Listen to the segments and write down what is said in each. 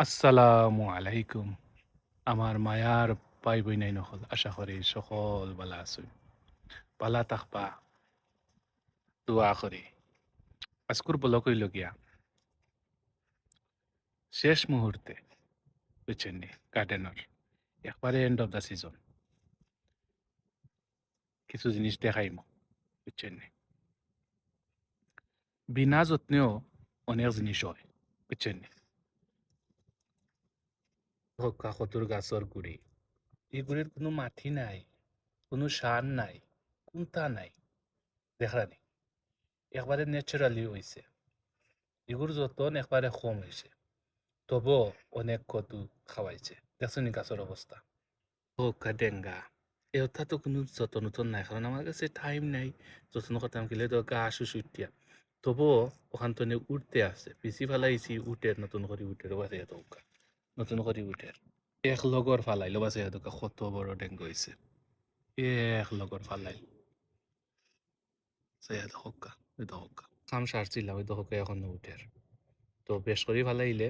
আসসালামু আলাইকুম। আমার মায়ার ভাই বইনাই নকল আশা করি সকল বালা আছেন। বালা থাকবা দোয়া করি। আজকুর বলক হইল গিয়া শেষ মুহূর্তে বুঝছেন নি গার্ডেনের একবারে এন্ড অফ দ্য সিজন কিছু জিনিস দেখাইম বুঝছেন নি। বিনা যত্নেও অনেক জিনিস হয় বুঝছেন নি। হকা কতুর গাছর গুড়ি এই গুড়ির কোনো মাটি নাই, কোনো সার নাই, কোনটা নাই দেখানি একবারে ন্যাচারালি হয়েছে। এগুর যতন একবারে কম হয়েছে, তবুও অনেক কদু খাওয়াইছে। দেখছো নি গাছের অবস্থা হোকা ডেঙ্গা এটা তো কোনো যতন উতন নাই, কারণ আমার কাছে টাইম নাই যত্ন করতাম গেলে তো গা শুশুটিয়া। তবুও ওখান তো উঠতে আছে, পিছি ফেলাইছি উঠের নতুন করে উঠের বাসে এত নতুন করে উঠের এক লগর ফালাইলো বাসে এত কত বড় ডেঙ্গু হয়েছে। এক লগর ফালাই সে এত হোকা এত হোকা কাম সারছিলাম ওই তো হোকা এখন উঠের। তো বেশ করে ফালাইলে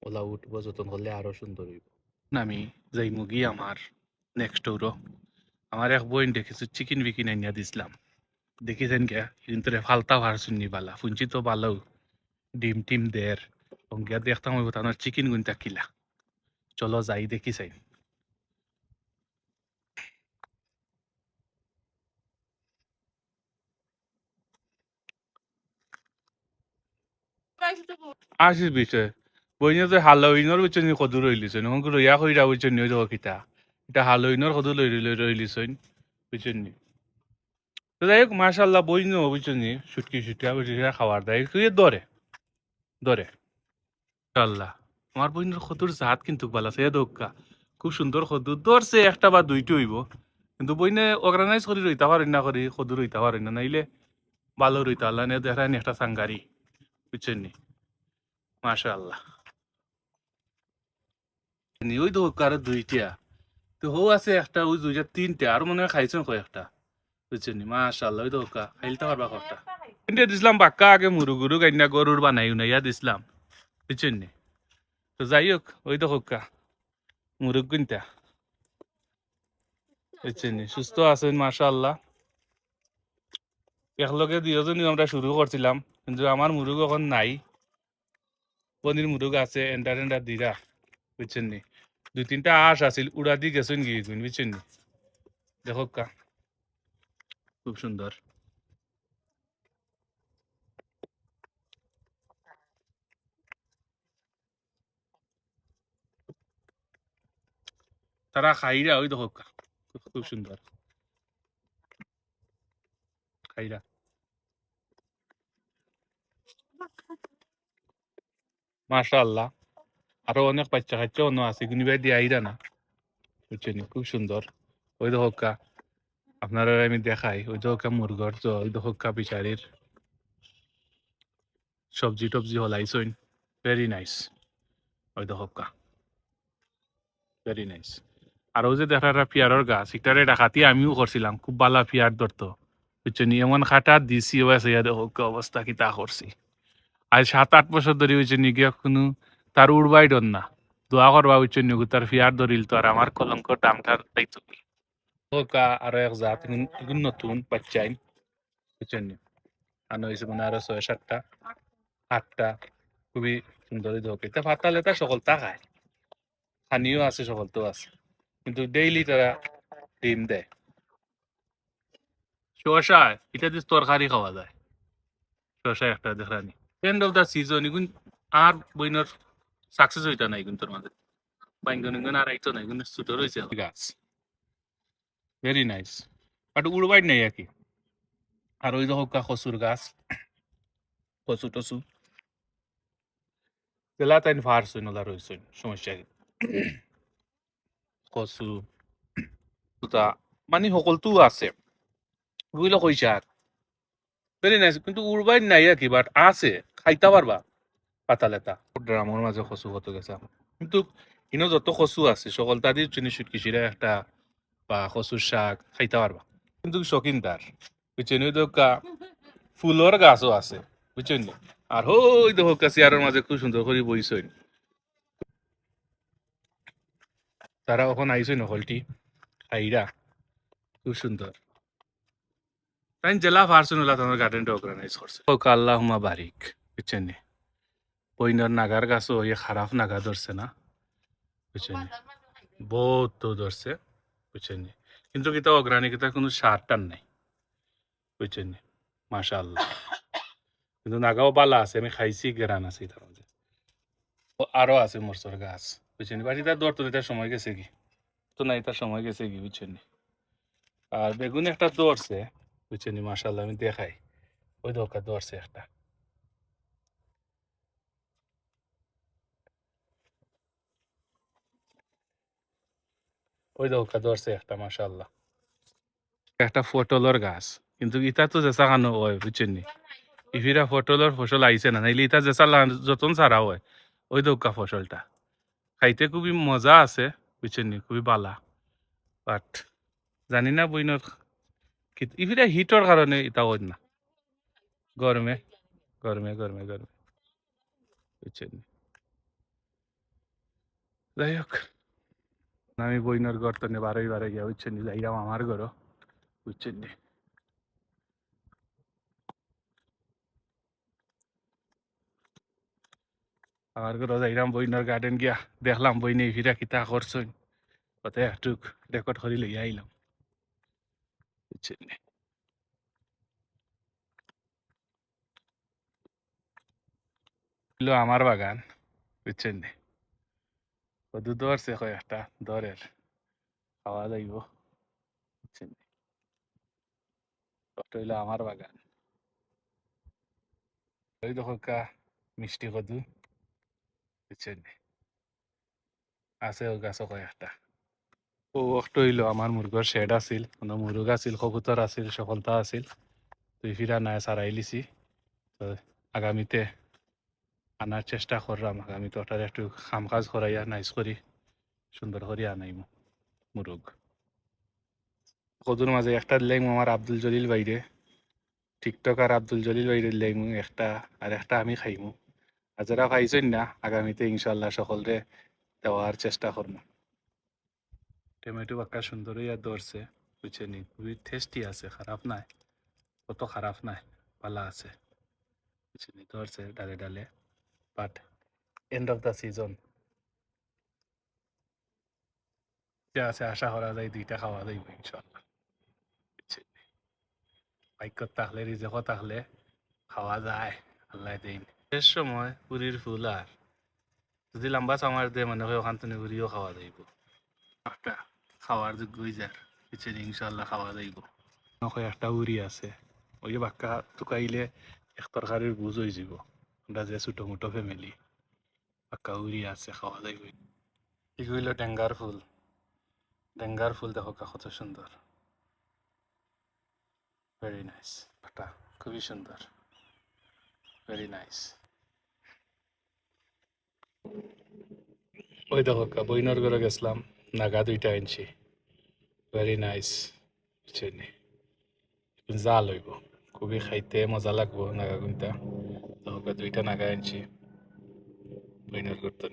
ওলা উঠবো, যতন করলে আরো সুন্দর হইব। আমি যাই মুগি আমার নেক্সট ডোরও আমার এক বইন দেখেছি চিকেন বিকিন আনিয়া দিছিলাম। দেখিছেন কে কিন্তু ফালতা ভারছুন নি বালা ফুঞ্চি তো ভালো ডিম টিম দের অঙ্গিয়া দেখতাম হইব তার চিকেন গুনতা কিলা। চলো যাই দেখি চাই। আসিস বিষয় বইনে তো হালোইনের বুঝছেন কদু রইলিছেন এখন রইয়া কইরা বুঝছেন নি দেখো কিতা এটা হালোইনের কদু রইলিছেন বুঝছেন নি। তো যাই হোক মাশাল্লাহ বইন বুঝছেন নি সুটকি সুটকা বুঝছে খাবার দেয় ধরে ধরে আল্লাহ। আমার বইনের কদুর জাত কিন্তু ভালো আছে দোকা খুব সুন্দর কদু ধরছে একটা বা দুইটা হইব, কিন্তু বইনে অর্গানাইজ করি রইতা পারেন না করি কদু রইতা পারেন না, নাইলে ভালো রইতা আল্লাহ নিয়ে দেখানি একটা সাঙ্গারি বুঝছেন নি। মাশা আল্লাহ ওই তো কারো দুইটা তো হো আছে একটা ওই দুইটা তিনটা আর মনে হয় খাইছেন কয়েকটা বুঝছেন নি। মাশা আল্লাহ ওই তো খাইলতে পারবা কটা তিনটে দিছিলাম বাক্কা আগে মুরু গাইনা গরুর বানাই উনাইয়া দিছিলাম বুঝছেন নি। তো যাই হোক ওই তো হোকা মুরুগ কিনতা বুঝছেন নি, সুস্থ আছেন মাশা আল্লাহ। একলগে দুজনই আমরা শুরু করছিলাম, কিন্তু আমার মুরুগ এখন নাই। পনির মুরুগ আছে এন্ডার এন্ডার দিরা বুঝছেন নি। দুই তিনটা আশ আছিল উড়া দি গেছেন গিয়ে বুঝছেন নি। দেখো কা খুব সুন্দর। তারা খাইরা ওই দেখো কা খুব সুন্দর খাইরা। মাশা আল্লাহ আরো অনেক বাচ্চা কাচ্চা অন্য আছে কিন্তু দিয়ে আইরা না বুঝছেন নি, খুব সুন্দর। ওই দেখো কা আপনারা আমি দেখাই ওই দেখো কা মুরগর তো ওই দেখো কা বিচারির সবজি টবজি হলাইছইন ভেরি নাইস। ওই দেখো কা ভেরি নাইস। আর ওই যে দেখা পিয়ারর গাছ এটারে ডাকাতি আমিও করছিলাম, খুব বালা পিয়ার ধরতো বুঝছেন নি। এমন খাটা দিছি আছে দেখো কা অবস্থা কি তা করছি। আজ ৭-৮ বছর ধরে হয়েছে নি গিয়া কোনো তার উড়বাই ডর না। দোয়া করবা বুঝছেন নি তার ফিয়ার ধরিল তো আর আমার কলঙ্ক দামটার দায়িত্ব কি হোকা আরো এক জাত এগুন নতুন বাচ্চাইন বুঝছেন নি। আনো হয়েছে মানে আরো ৬-৭টা ৮টা খুবই সুন্দর ধোক এটা ফাটা লেতা সকলটা খায়, খানিও আছে সকলতেও আছে, কিন্তু ডেইলি তারা ডিম দেয়। শসা এটা দিয়ে তরকারি খাওয়া যায়, শসা একটা দেখানি এন্ড অফ দ্য সিজন এগুন আর বইনের সাকসেস হইতা নাই কিন্তু মাঝে বাইঙ্গন আর আইতো নাই কিন্তু ছোট রয়েছে গাছ ভেরি নাইস বাট উড়বাই নাই আর কি। আর ওই দেখো কচুর গাছ কচু টচু তেলা তাই ফারছুন ওলা রয়েছেন সমস্যা কি কচু তুতা মানে সকলতো আছে বুঝলো কইছা ভেরি নাইস, কিন্তু উড়বাই নাই আর কি, বাট আছে খাইতা পারবা পাতা লেতা ড্রামর মাঝে কচু কত গেছে কিন্তু ইনো যত কচু আছে সকল তাদের চিনি সুটকিসিরা একটা বা কচুর শাক খাইতে পারবা, কিন্তু শৌখিন তার বুঝছেন। ওই তো ফুলর গাছও আছে বুঝছেন নি। আর ওই দেখো চেয়ারের মাঝে খুব সুন্দর করে বইছেন তারা ওখানে আইসই নহলটি খাইরা খুব সুন্দর তাই জেলা ফার্সুনুল্লাহ তোমার গার্ডেনটা অর্গানাইজ করছে ওকে আল্লাহুম্মা বারিক বুঝছেন নি পইনার নাগার গাছও ওই খারাপ নাগা ধরছে না বুঝছেন নি বহুত তো ধরছে বুঝছেন নি কিন্তু কিতা অগ্রাণী কিতা কোনো সার টান নাই বুঝছেন নি মাশাআল্লাহ কিন্তু নাগাও বালা আছে আমি খাইছি গেরান আছে তার মধ্যে আরো আছে মরসর গাছ বুঝছেন নি বাড়ি তার দর তো এটার সময় গেছে কি তো নাই তার সময় গেছে কি বুঝছেন নি আর বেগুন একটা দৌড়ছে বুঝছেন নি মাশাআল্লাহ আমি দেখাই ওই দোকা দৌড়ছে একটা ওই দোকা দৌড়ছে একটা মাশাআল্লাহ একটা পটলের গাছ কিন্তু ইটা তো জেসা খানো হয় বুঝছেন নি ইফিরা পটলের ফসল আইছে না নাইলে ইটা জেসা যতন ছাড়া হয় ওই দোকা ফসলটা খাইতে খুবই মজা আছে বুঝছেন নি খুবই বালা বাট জানি না বইনর ইফিরা হিটর কারণে ইটা হয় না গরমে গরমে গরমে গরমে বুঝছেন নি যাই হোক আমি বইনর ঘর তো বারোই বারে গিয়া বুঝছেন নি যাইরাম আমার ঘরও বুঝছেন নি আমার ঘরও যাইরাম বইনর গার্ডেন গিয়া দেখলাম বইনে ইফিরা কিতা করছেন কত একটু রেকর্ড করে লইয়া আইলাম বুঝছেন নি হলো আমার বাগান বুঝছেন নি কদু ধরছে কয়েকটা দরের খাওয়া যাইব বুঝছেন নি ওটা হইলো আমার বাগান ওই দেখো কা মিষ্টি কদু বুঝছেন নি আছে ও গাছও কয়েকটা ও ওটা হইলো আমার মুরগর শেড আছিল কোনো মুরগ আছিল কবুতর আছিল সফলতা আছিল তুই ফিরা নাই সারাই লিছি তো আগামীতে আনার চেষ্টা করলাম আগামীতে ওটার একটু কাম কাজ করাইয়া নাইস করি সুন্দর করে আনাইমু মুরগ কদুর মাঝে একটা দিলাইমু আমার আব্দুল জলিল বাইরে টিকটকার আব্দুল জলিল বাইরে দিলাইমু একটা আর একটা আমি খাইমু আর যারা খাইছেন না আগামীতে ইনশাল্লাহ সকলরে দেওয়ার চেষ্টা করবো টমেটো বাক্কা সুন্দর হইয়া ধরছে বুঝছেন নি খুবই টেস্টি আছে খারাপ নাই কত খারাপ নাই ভালো আছে বুঝছেন নি ধরছে ডালে ডালে but and of the season আছে আশা করা যায় দুইটা খাওয়া যাইব ইনশাল্লাহ বুঝছেন নি ভাগ্য থাকলে রিজেক থাকলে খাওয়া যায় আল্লাহ দিন শেষ সময় পুরীর ফুল আর যদি লম্বা চামার দিয়ে মনে হয় ওখান থেকে ঘুরিও খাওয়া যাইব একটা খাওয়ার যোগ্য যার বুঝছেন ইনশাল্লাহ খাওয়া যাইব নকয় একটা উড়ি আছে ওই বাক্কা টুকাইলে এক তরকারির বুঝ হয়ে যাব আমরা যে ছোট মোটো ফ্যামিলি বাক্কা উড়ি আছে খাওয়া যাইব এগুলো ডেঙ্গার ফুল দেখো কত সুন্দর ভেরি নাইস একটা খুবই সুন্দর ভেরি নাইস ওই দেখো বইনর ঘরে গেছিলাম নাগা দুইটা আনছি ভেরি নাইস বুঝছেন জাল হইব খুবই খাইতে মজা লাগবো নাগা গুনটা দেখো দুইটা নাগা আনছি বইনর করতে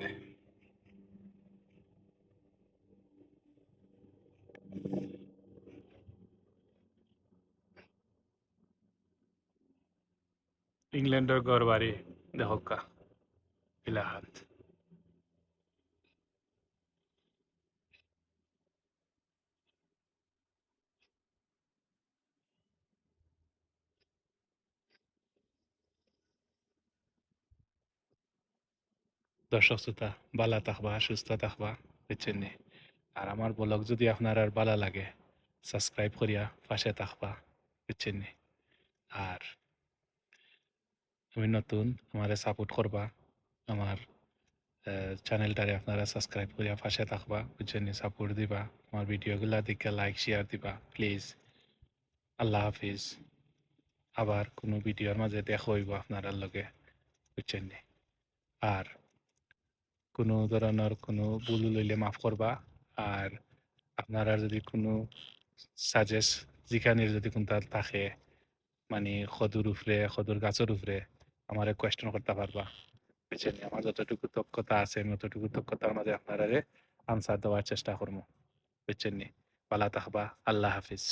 ইংল্যান্ডের গড় বাড়ি দেখা ইলাহাত দর্শক শ্রোতা বালা থাকবা সুস্থ থাকবা বুঝছেন নি আর আমার ব্লগ যদি আপনার আর বালা লাগে সাবস্ক্রাইব করিয়া পাশে থাকবা বুঝছেন নি আর আমি নতুন আমারে সাপোর্ট করবা আমার চ্যানেলটারে আপনারা সাবস্ক্রাইব করিয়া পাশে থাকবা বুঝছেন নি সাপোর্ট দিবা আমার ভিডিওগুলা দেখে লাইক শেয়ার দিবা প্লিজ আল্লাহ হাফিজ আবার কোনো ভিডিওর মাঝে দেখা হইব আপনার লগে বুঝছেন নি আর কোনো ধরনের কোনো ভুল লইলে মাফ করবা আর আপনারা যদি কোনো সাজেস্ট যেখানে যদি কোনটা থাকে মানে সদুর উপরে সদুর গাছের উপরে আমার কোয়েশ্চেন করতে পারবা বুঝছেন আমার যতটুকু দক্ষতা আছে আমি অতটুকু দক্ষতার মাঝে আপনারা আনসার দেওয়ার চেষ্টা করবো, বুঝছেন নি? ভালো থাকবা, আল্লাহ হাফিজ।